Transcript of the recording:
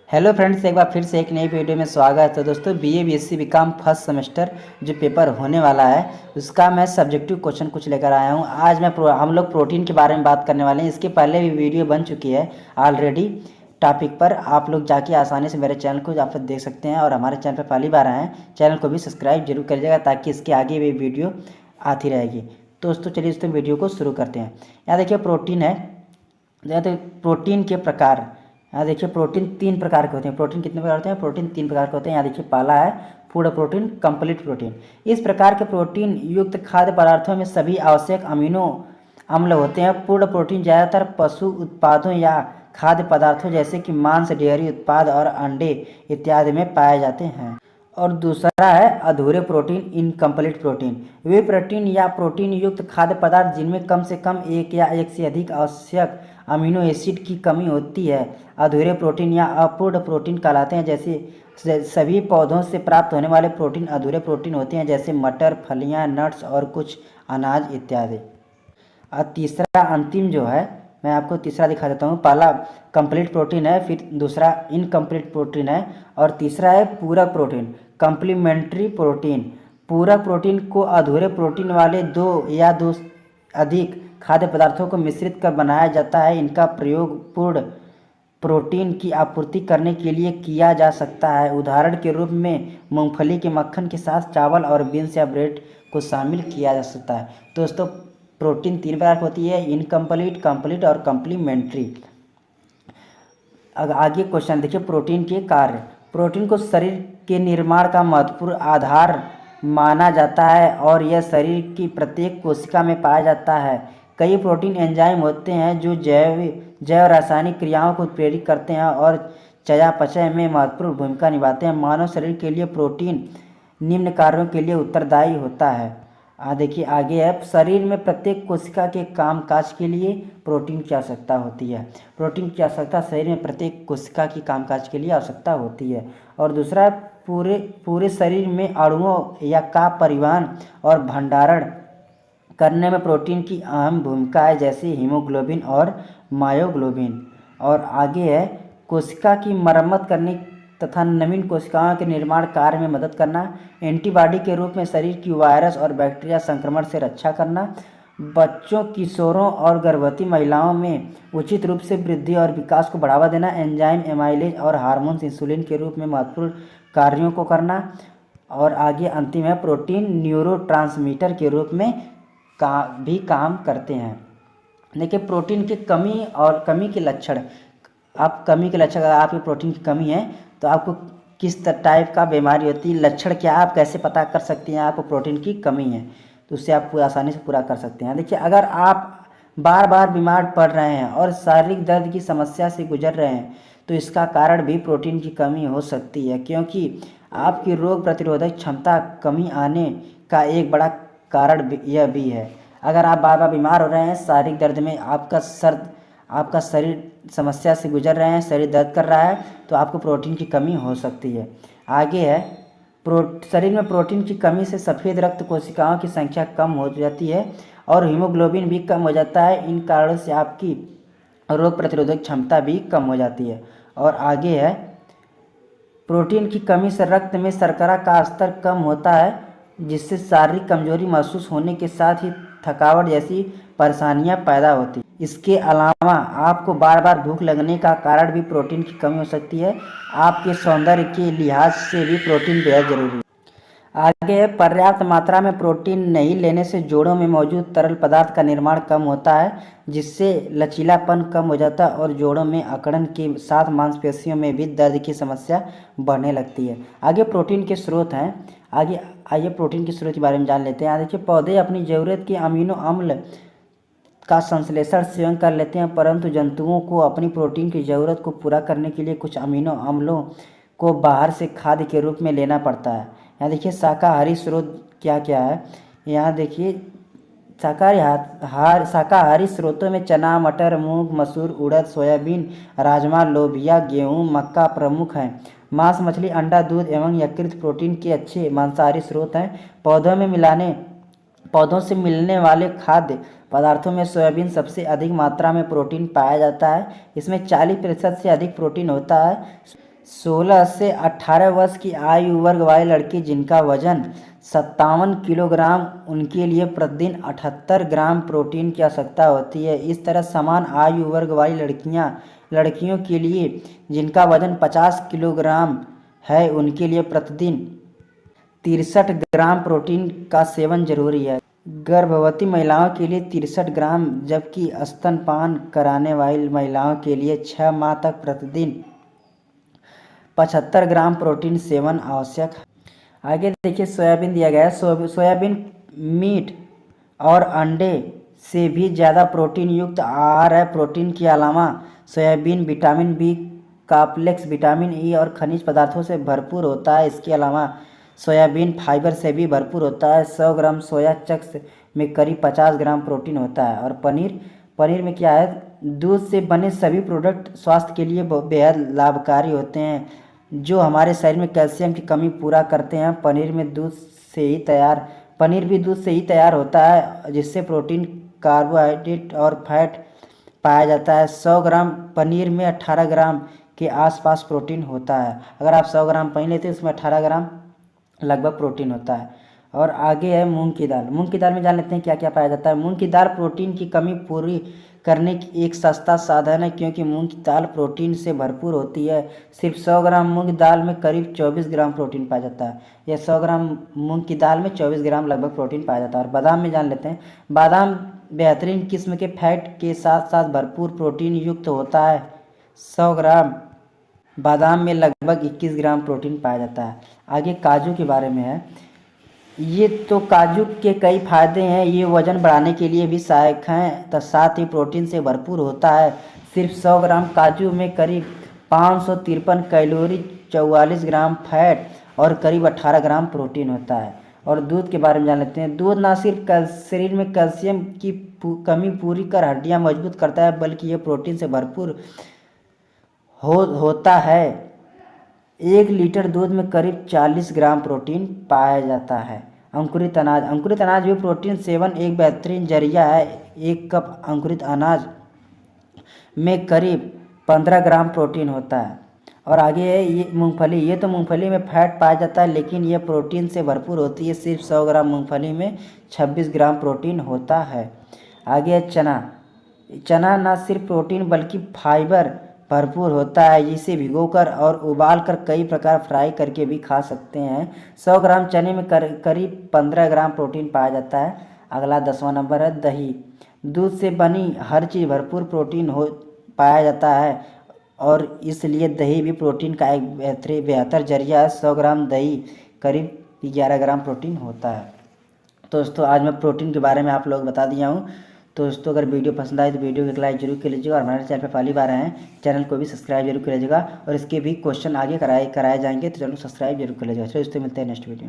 Hello friends, एक बार फिर से एक नई वीडियो में स्वागत है। तो दोस्तों, BA BSc BCom first semester जो पेपर होने वाला है उसका मैं सब्जेक्टिव क्वेश्चन कुछ लेकर आया हूं। आज हम लोग प्रोटीन के बारे में बात करने वाले हैं। इसके पहले भी वीडियो बन चुकी है ऑलरेडी टॉपिक पर। आप लोग जाके आसानी से मेरे चैनल को आप देख सकते हैं, और हमारे चैनल पर पहली बार आए हैं चैनल को भी सब्सक्राइब जरूर करिएगा ताकि इसके आगे भी वीडियो आती रहेगी। दोस्तों चलिए इस वीडियो को शुरू करते हैं। यहाँ देखिए प्रोटीन है। यहाँ तो प्रोटीन के प्रकार, यहाँ देखिए प्रोटीन 3 प्रकार के होते हैं। प्रोटीन कितने प्रकार होते हैं? प्रोटीन 3 प्रकार के होते हैं। यहाँ देखिए पहला है पूर्ण प्रोटीन, कंप्लीट प्रोटीन। इस प्रकार के प्रोटीन युक्त खाद्य पदार्थों में सभी आवश्यक अमीनो अम्ल होते हैं। पूर्ण प्रोटीन ज़्यादातर पशु उत्पादों या खाद्य पदार्थों जैसे कि मांस, डेयरी उत्पाद और अंडे इत्यादि में पाए जाते हैं। और दूसरा है अधूरे प्रोटीन, इनकम्प्लीट प्रोटीन। वे प्रोटीन या प्रोटीन युक्त खाद्य पदार्थ जिनमें कम से कम एक या एक से अधिक आवश्यक अमीनो एसिड की कमी होती है अधूरे प्रोटीन या अपूर्ण प्रोटीन कहलाते हैं। जैसे सभी पौधों से प्राप्त होने वाले प्रोटीन अधूरे प्रोटीन होते हैं, जैसे मटर, फलियां, नट्स और कुछ अनाज इत्यादि। और तीसरा अंतिम जो है, मैं आपको तीसरा दिखा देता हूँ। पहला कंप्लीट प्रोटीन है, फिर दूसरा इनकम्प्लीट प्रोटीन है, और तीसरा है पूरक प्रोटीन, कम्प्लीमेंट्री प्रोटीन। पूरक प्रोटीन को अधूरे प्रोटीन वाले दो या दो अधिक खाद्य पदार्थों को मिश्रित कर बनाया जाता है। इनका प्रयोग पूर्ण प्रोटीन की आपूर्ति करने के लिए किया जा सकता है। उदाहरण के रूप में मूंगफली के मक्खन के साथ चावल और बीन्स या ब्रेड को शामिल किया जा सकता है। दोस्तों प्रोटीन 3 प्रकार की होती है, इनकम्प्लीट, कंप्लीट और कम्प्लीमेंट्री। अब आगे क्वेश्चन देखिए, प्रोटीन के कार्य। प्रोटीन को शरीर के निर्माण का महत्वपूर्ण आधार माना जाता है और यह शरीर की प्रत्येक कोशिका में पाया जाता है। कई प्रोटीन एंजाइम होते हैं जो जैव रासायनिक क्रियाओं को प्रेरित करते हैं और चयापचय में महत्वपूर्ण भूमिका निभाते हैं। मानव शरीर के लिए प्रोटीन निम्न कार्यों के लिए उत्तरदायी होता है। देखिए आगे है, शरीर में प्रत्येक कोशिका के कामकाज के लिए प्रोटीन की आवश्यकता होती है। प्रोटीन की आवश्यकता शरीर में प्रत्येक कोशिका की कामकाज के लिए आवश्यकता होती है। और दूसरा, पूरे शरीर में अणुओं या का परिवहन और भंडारण करने में प्रोटीन की अहम भूमिका है, जैसे हीमोग्लोबिन और मायोग्लोबिन। और आगे है, कोशिका की मरम्मत करने तथा नवीन कोशिकाओं के निर्माण कार्य में मदद करना, एंटीबॉडी के रूप में शरीर की वायरस और बैक्टीरिया संक्रमण से रक्षा करना, बच्चों, किशोरों और गर्भवती महिलाओं में उचित रूप से वृद्धि और विकास को बढ़ावा देना, एंजाइम, एमाइलेज और हार्मोन्स, इंसुलिन के रूप में महत्वपूर्ण कार्यों को करना। और आगे अंतिम है, प्रोटीन न्यूरोट्रांसमीटर के रूप में भी काम करते हैं। देखिए प्रोटीन की कमी और कमी के लक्षण। अगर आपकी प्रोटीन की कमी है तो आपको किस टाइप का बीमारी होती है, लक्षण क्या, आप कैसे पता कर सकते हैं आपको प्रोटीन की कमी है, तो उससे आप आसानी से पूरा कर सकते हैं। देखिए अगर आप बार बार बीमार पड़ रहे हैं और शारीरिक दर्द की समस्या से गुजर रहे हैं तो इसका कारण भी प्रोटीन की कमी हो सकती है, क्योंकि आपकी रोग प्रतिरोधक क्षमता कमी आने का एक बड़ा कारण यह भी है। अगर आप बार बार बीमार हो रहे हैं, शारीरिक दर्द में आपका शरीर समस्या से गुजर रहे हैं, शरीर दर्द कर रहा है, तो आपको प्रोटीन की कमी हो सकती है। आगे है, शरीर में प्रोटीन की कमी से सफ़ेद रक्त कोशिकाओं की संख्या कम हो जाती है और हीमोग्लोबिन भी कम हो जाता है। इन कारणों से आपकी रोग प्रतिरोधक क्षमता भी कम हो जाती है। और आगे है, प्रोटीन की कमी से रक्त में शर्करा का स्तर कम होता है, जिससे शारीरिक कमजोरी महसूस होने के साथ ही थकावट जैसी परेशानियां पैदा होती। इसके अलावा आपको बार बार भूख लगने का कारण भी प्रोटीन की कमी हो सकती है। आपके सौंदर्य के लिहाज से भी प्रोटीन बेहद जरूरी है। आगे है, पर्याप्त मात्रा में प्रोटीन नहीं लेने से जोड़ों में मौजूद तरल पदार्थ का निर्माण कम होता है, जिससे लचीलापन कम हो जाता है और जोड़ों में अकड़न के साथ मांसपेशियों में भी दर्द की समस्या बढ़ने लगती है। आगे प्रोटीन के स्रोत हैं। आइए प्रोटीन के स्रोत के बारे में जान लेते हैं। देखिए पौधे अपनी ज़रूरत के अमीनो अम्ल का संश्लेषण सेवन कर लेते हैं, परंतु जंतुओं को अपनी प्रोटीन की ज़रूरत को पूरा करने के लिए कुछ अमीनो अम्लों को बाहर से खाद्य के रूप में लेना पड़ता है। यहाँ देखिए शाकाहारी स्रोत क्या क्या है। यहाँ देखिए शाकाहारी स्रोतों में चना, मटर, मूंग, मसूर, उड़द, सोयाबीन, राजमा, लोबिया, गेहूँ, मक्का प्रमुख हैं। मांस, मछली, अंडा, दूध एवं यकृत प्रोटीन के अच्छे मांसाहारी स्रोत हैं। पौधों से मिलने वाले खाद्य पदार्थों में सोयाबीन सबसे अधिक मात्रा में प्रोटीन पाया जाता है। इसमें 40% से अधिक प्रोटीन होता है। 16 से 18 वर्ष की आयु वर्ग वाले लड़की जिनका वजन 57 किलोग्राम, उनके लिए प्रतिदिन 78 ग्राम प्रोटीन की आवश्यकता होती है। इस तरह समान आयु वर्ग वाली लड़कियों के लिए जिनका वजन 50 किलोग्राम है, उनके लिए प्रतिदिन 63 ग्राम प्रोटीन का सेवन जरूरी है। गर्भवती महिलाओं के लिए 63 ग्राम, जबकि स्तनपान कराने वाली महिलाओं के लिए 6 माह तक प्रतिदिन 75 ग्राम प्रोटीन सेवन आवश्यक है। आगे देखिए सोयाबीन दिया गया है। सोयाबीन मीट और अंडे से भी ज़्यादा प्रोटीन युक्त आहार है। प्रोटीन के अलावा soybean vitamin B complex, vitamin E और खनिज पदार्थों से भरपूर होता है। इसके अलावा सोयाबीन फाइबर से भी भरपूर होता है। 100 ग्राम सोया चंक्स में करीब 50 ग्राम प्रोटीन होता है। और पनीर में क्या है, दूध से बने सभी प्रोडक्ट स्वास्थ्य के लिए बेहद लाभकारी होते हैं, जो हमारे शरीर में कैल्शियम की कमी पूरा करते हैं। पनीर भी दूध से ही तैयार होता है, जिससे प्रोटीन, कार्बोहाइड्रेट और फैट पाया जाता है। 100 ग्राम पनीर में 18 ग्राम के आसपास प्रोटीन होता है। अगर आप 100 ग्राम पनीर लेते हैं, उसमें 18 ग्राम लगभग प्रोटीन होता है। और आगे है मूंग की दाल। मूंग की दाल में जान लेते हैं क्या क्या पाया जाता है। मूंग की दाल प्रोटीन की कमी पूरी करने की एक सस्ता साधन है, क्योंकि मूंग की दाल प्रोटीन से भरपूर होती है। सिर्फ 100 ग्राम मूंग दाल में करीब 24 ग्राम प्रोटीन पाया जाता है। यह 100 ग्राम मूंग की दाल में 24 ग्राम लगभग प्रोटीन पाया जाता है। और बादाम में जान लेते हैं। बादाम बेहतरीन किस्म के फैट के साथ साथ भरपूर प्रोटीन युक्त होता है। 100 ग्राम बादाम में लगभग 21 ग्राम प्रोटीन पाया जाता है। आगे काजू के बारे में है। ये तो काजू के कई फायदे हैं। ये वजन बढ़ाने के लिए भी सहायक हैं, तो साथ ही प्रोटीन से भरपूर होता है। सिर्फ 100 ग्राम काजू में करीब 553 कैलोरी, 44 ग्राम फैट और करीब 18 ग्राम प्रोटीन होता है। और दूध के बारे में जान लेते हैं। दूध न सिर्फ शरीर में कैल्शियम की कमी पूरी कर हड्डियां मजबूत करता है, बल्कि ये प्रोटीन से भरपूर होता है। 1 लीटर दूध में करीब 40 ग्राम प्रोटीन पाया जाता है। अंकुरित अनाज भी प्रोटीन सेवन एक बेहतरीन जरिया है। 1 कप अंकुरित अनाज में करीब 15 ग्राम प्रोटीन होता है। और आगे है ये मूंगफली। ये तो मूंगफली में फैट पाया जाता है, लेकिन ये प्रोटीन से भरपूर होती है। सिर्फ 100 ग्राम मूंगफली में 26 ग्राम प्रोटीन होता है। आगे है चना न सिर्फ प्रोटीन बल्कि फाइबर भरपूर होता है। इसे भिगोकर और उबालकर कई प्रकार फ्राई करके भी खा सकते हैं। 100 ग्राम चने में करीब 15 ग्राम प्रोटीन पाया जाता है। अगला 10वां नंबर है दही। दूध से बनी हर चीज़ भरपूर प्रोटीन पाया जाता है, और इसलिए दही भी प्रोटीन का एक बेहतर जरिया है। 100 ग्राम दही करीब 11 ग्राम प्रोटीन होता है। दोस्तों आज मैं प्रोटीन के बारे में आप लोग बता दिया हूँ। दोस्तों अगर वीडियो पसंद आए तो वीडियो को एक लाइक जरूर कर लीजिएगा, और हमारे चैनल पर पहली बार आए हैं चैनल को भी सब्सक्राइब जरूर कर लीजिएगा। और इसके भी क्वेश्चन आगे कराए जाएंगे, तो चैनल सब्सक्राइब जरूर कर लीजिएगा। चलो दोस्तों मिलते हैं नेक्स्ट वीडियो में।